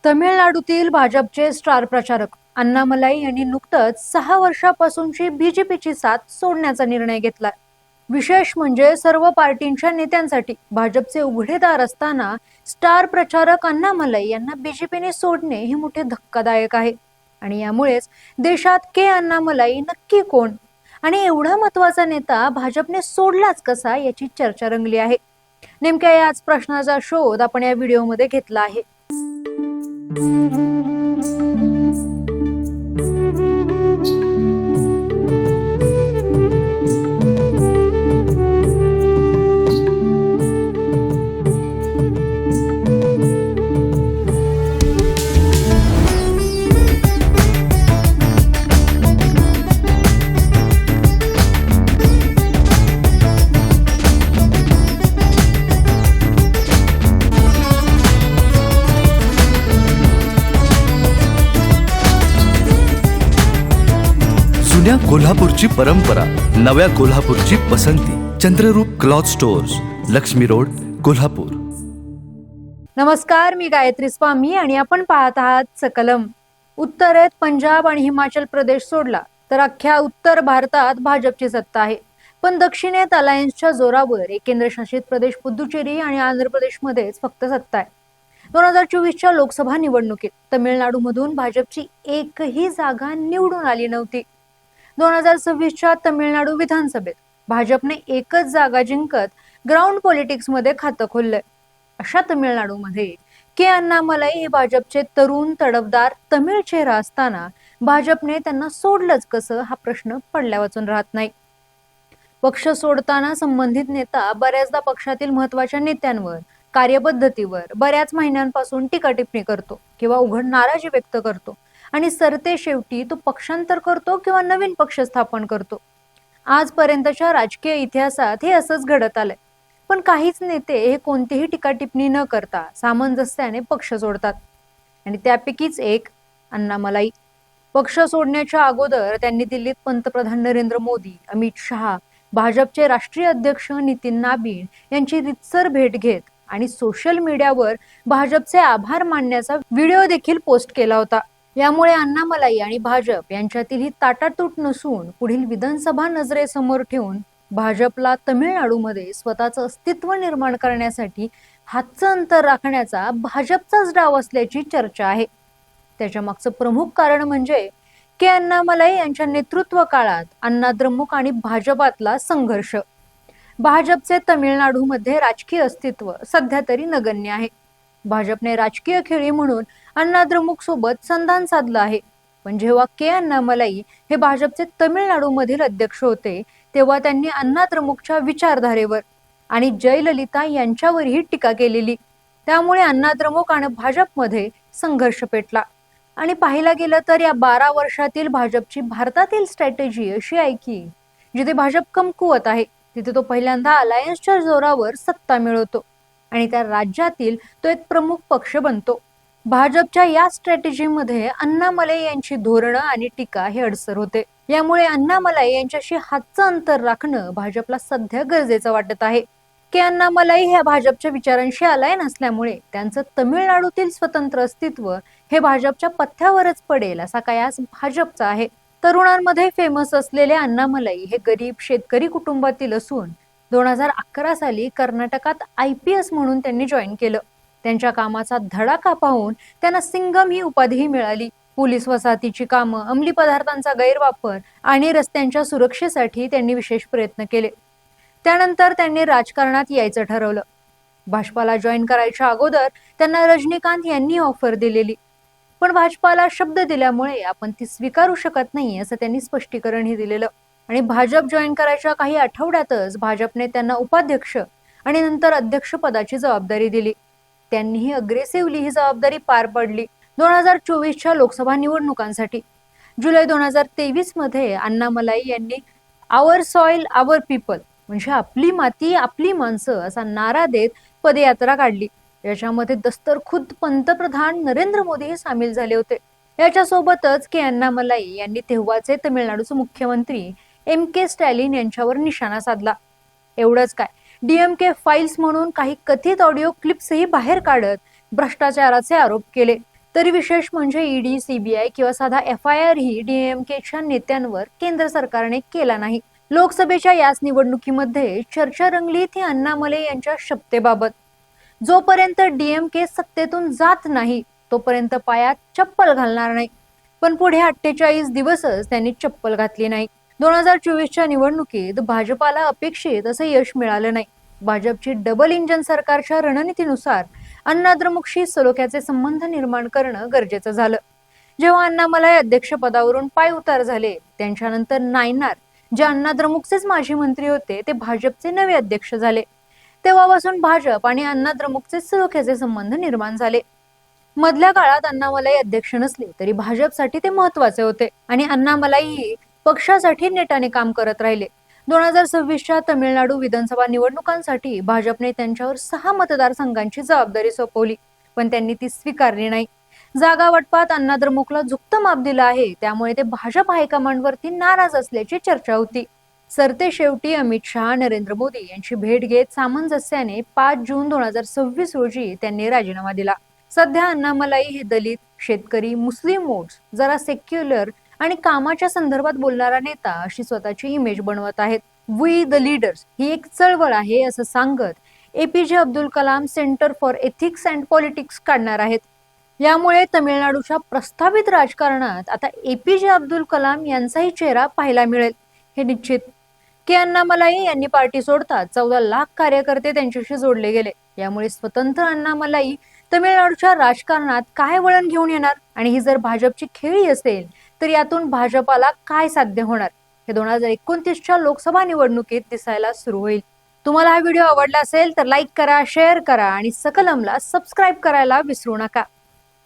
तमिळनाडूतील भाजपचे स्टार प्रचारक अण्णामलाई यांनी नुकतंच 6 वर्षापासूनची बीजेपीची साथ सोडण्याचा निर्णय घेतलाय। विशेष म्हणजे सर्व पार्टींच्या नेत्यांसाठी भाजपचे उघडे दार असताना स्टार प्रचारक अण्णामलाई यांना बीजेपीने सोडणे हे मोठे धक्कादायक आहे। आणि यामुळेच देशात के अण्णामलाई नक्की कोण आणि एवढा महत्त्वाचा नेता भाजपने सोडलाच कसा याची चर्चा रंगली आहे। नेमक्या याच प्रश्नाचा शोध आपण या व्हिडिओमध्ये घेतला आहे। जुन्या कोल्हापूरची परंपरा, नव्या कोल्हापूरची पसंती। Chandrarup cloth stores, Lakshmi road, Kolhapur. नमस्कार, मी गायत्री स्वामी आणि आपण पाहत आहात सकलम। उत्तरेत पंजाब आणि हिमाचल प्रदेश सोडला तर अख्ख्या उत्तर भारतात भाजपची सत्ता आहे। पण दक्षिणेत अलायन्सच्या जोरावर एक केंद्रशासित प्रदेश पुदुचेरी आणि आंध्र प्रदेशमध्येच फक्त सत्ता आहे। 2024च्या लोकसभा निवडणुकीत तमिळनाडूमधून भाजपची एकही जागा निवडून आली नव्हती। 2026च्या तमिळनाडू विधानसभेत भाजपने एकच जागा जिंकत ग्राउंड पॉलिटिक्समध्ये खातं खोललंय। अशा तमिळनाडूमध्ये के अण्णामलाई हे भाजपचे तरुण तडफदार तमिळ चेहरा असताना भाजपने त्यांना सोडलंच कसं हा प्रश्न पडल्या वाचून राहत नाही। पक्ष सोडताना संबंधित नेता बऱ्याचदा पक्षातील महत्त्वाच्या नेत्यांवर, कार्यपद्धतीवर बऱ्याच महिन्यांपासून टीका टिप्पणी करतो किंवा उघड नाराजी व्यक्त करतो आणि सरते शेवटी तो पक्षांतर करतो किंवा नवीन पक्ष स्थापन करतो। आजपर्यंतच्या राजकीय इतिहासात हे असंच घडत आलंय। पण काहीच नेते हे कोणतीही टीका टिप्पणी न करता सामंजस्याने पक्ष सोडतात आणि त्यापैकीच एक अण्णामलाई। पक्ष सोडण्याच्या अगोदर त्यांनी दिल्लीत पंतप्रधान नरेंद्र मोदी, अमित शहा, भाजपचे राष्ट्रीय अध्यक्ष नितीन नाबीन यांची रितसर भेट घेत आणि सोशल मीडियावर भाजपचे आभार मानण्याचा व्हिडिओ देखील पोस्ट केला होता। यामुळे अण्णामलाई आणि भाजप यांच्यातील ही ताटातूट नसून पुढील विधानसभा नजरेसमोर ठेवून भाजपला तमिळनाडूमध्ये स्वतःचं अस्तित्व निर्माण करण्यासाठी हातचं अंतर राखण्याचा भाजपचाच डाव असल्याची चर्चा आहे। त्याच्या मागचं प्रमुख कारण म्हणजे के अण्णामलाई यांच्या नेतृत्व काळात अण्णाद्रमुक आणि भाजपातला संघर्ष। भाजपचे तमिळनाडूमध्ये राजकीय अस्तित्व सध्या तरी नगण्य आहे। भाजपने राजकीय खेळी म्हणून अण्णाद्रमुक सोबत संधान साधलं आहे। पण जेव्हा के अण्णामलाई हे भाजपचे तमिळनाडूमधील अध्यक्ष होते तेव्हा त्यांनी अण्णाद्रमुकच्या विचारधारेवर आणि जयललिता यांच्यावरही टीका केलेली। त्यामुळे अण्णाद्रमुक आणि भाजपमध्ये संघर्ष पेटला। आणि पाहायला गेलं तर या 12 वर्षातील भाजपची भारतातील स्ट्रॅटेजी अशी आहे की जिथे भाजप कमकुवत आहे तिथे तो पहिल्यांदा अलायन्सच्या जोरावर सत्ता मिळवतो आणि त्या राज्यातील तो एक प्रमुख पक्ष बनतो। भाजपच्या या स्ट्रॅटेजीमध्ये अण्णामलाई यांची धोरणं आणि टीका हे अडसर होते। यामुळे अण्णामलाई यांच्याशी हातचं अंतर राखणं भाजपला सध्या गरजेचं वाटत आहे। के अण्णामलाई हे भाजपच्या विचारांशी अलायन असल्यामुळे त्यांचं तमिळनाडूतील स्वतंत्र अस्तित्व हे भाजपच्या पथ्यावरच पडेल असा कयास भाजपचा आहे। तरुणांमध्ये फेमस असलेले अण्णामलाई हे गरीब शेतकरी कुटुंबातील असून 2011 साली कर्नाटकात IPS म्हणून त्यांनी जॉईन केलं। त्यांच्या कामाचा धडाका पाहून त्यांना सिंगम ही उपाधीही मिळाली। पोलीस वसाहतीची कामं, अंमली पदार्थांचा गैरवापर आणि रस्त्यांच्या सुरक्षेसाठी त्यांनी विशेष प्रयत्न केले। त्यानंतर त्यांनी राजकारणात यायचं ठरवलं। भाजपाला जॉईन करायच्या अगोदर त्यांना रजनीकांत यांनी ऑफर दिलेली, पण भाजपाला शब्द दिल्यामुळे आपण ती स्वीकारू शकत नाही असं त्यांनी स्पष्टीकरणही दिलेलं। आणि भाजप जॉईन करायच्या काही आठवड्यातच भाजपने त्यांना उपाध्यक्ष आणि नंतर अध्यक्ष पदाची जबाबदारी दिली। त्यांनीही अग्रेसिव्हली ही जबाबदारी पार पडली। 2024च्या लोकसभा निवडणुकांसाठी जुलै 2023 मध्ये अण्णामलाई यांनी आवर सॉइल आवर पीपल म्हणजे आपली माती आपली माणसं असा नारा देत पदयात्रा काढली। याच्यामध्ये दस्तरखुद्द पंतप्रधान नरेंद्र मोदीही सामील झाले होते। याच्यासोबतच के अण्णामलाई यांनी तेव्हाचे तमिळनाडूचे मुख्यमंत्री MK स्टॅलिन यांच्यावर निशाणा साधला। एवढंच काय, DMK फाइल्स म्हणून काही कथित ऑडिओ क्लिप्सही बाहेर काढत भ्रष्टाचाराचे आरोप केले। तरी विशेष म्हणजे ईडी, सीबीआय किंवा साधा FIR ही DMKच्या नेत्यांवर केंद्र सरकारने केला नाही. लोकसभेच्या याच निवडणुकीमध्ये चर्चा रंगली ती अण्णामलई यांच्या शपथेबाबत. जोपर्यंत DMK सत्तेतून जात नाही तोपर्यंत पायात चप्पल घालणार नाही. पण पुढे 48 दिवसच त्यांनी चप्पल घातली नाही. 2024च्या निवडणुकीत भाजपाला अपेक्षित असं यश मिळालं नाही. भाजपची डबल इंजन सरकारच्या रणनीतीनुसार अण्णाद्रमुकशी सलोख्याचे संबंध निर्माण करणं गरजेचं झालं. जेव्हा अण्णामलई अध्यक्षपदावरून पायउतार झाले त्यांच्यानंतर नायनार, जे अण्णाद्रमुकचेच माजी मंत्री होते, ते भाजपचे नवे अध्यक्ष झाले. तेव्हापासून भाजप आणि अण्णाद्रमुकचे सलोख्याचे संबंध निर्माण झाले. मधल्या काळात अण्णामलई अध्यक्ष नसले तरी भाजपसाठी ते महत्वाचे होते आणि अण्णामलई पक्षासाठी नेटाने काम करत राहिले. 2026च्या तमिळनाडू विधानसभा निवडणुकांसाठी भाजपने त्यांच्यावर 6 मतदारसंघांची जबाबदारी सोपवली, पण त्यांनी ती स्वीकारली नाही. जागा वाटपात अण्णाद्रमुकला झुकतं माप दिलं आहे, त्यामुळे ते भाजप हायकमांडवरती नाराज असल्याची चर्चा होती. सरतेशेवटी अमित शहा, नरेंद्र मोदी यांची भेट घेत सामंजस्याने 5 जून 2026 रोजी त्यांनी राजीनामा दिला. सध्या अण्णामलई हे दलित, शेतकरी, मुस्लिम वोट्स, जरा सेक्युलर आणि कामाच्या संदर्भात बोलणारा नेता अशी स्वतःची इमेज बनवत आहेत. वी द लीडर्स ही एक चळवळ आहे असं सांगत APJ Abdul Kalam centre for ethics and politics काढणार आहेत. यामुळे तमिळनाडूच्या प्रस्तावित राजकारणात आता APJ अब्दुल कलाम यांचाही चेहरा पाहायला मिळेल हे निश्चित. अण्णामलई यांनी पार्टी सोडताच 14 लाख कार्यकर्ते त्यांच्याशी जोडले गेले. यामुळे स्वतंत्र अण्णामलई तमिळनाडूच्या राजकारणात काय वळण घेऊन येणार आणि ही जर भाजपची खेळी असेल तर यातून भाजपाला काय साध्य होणार हे 2029च्या लोकसभा निवडणुकीत दिसायला सुरू होईल. तुम्हाला हा व्हिडिओ आवडला असेल तर लाईक करा, शेअर करा आणि सकलमला सबस्क्राईब करायला विसरू नका.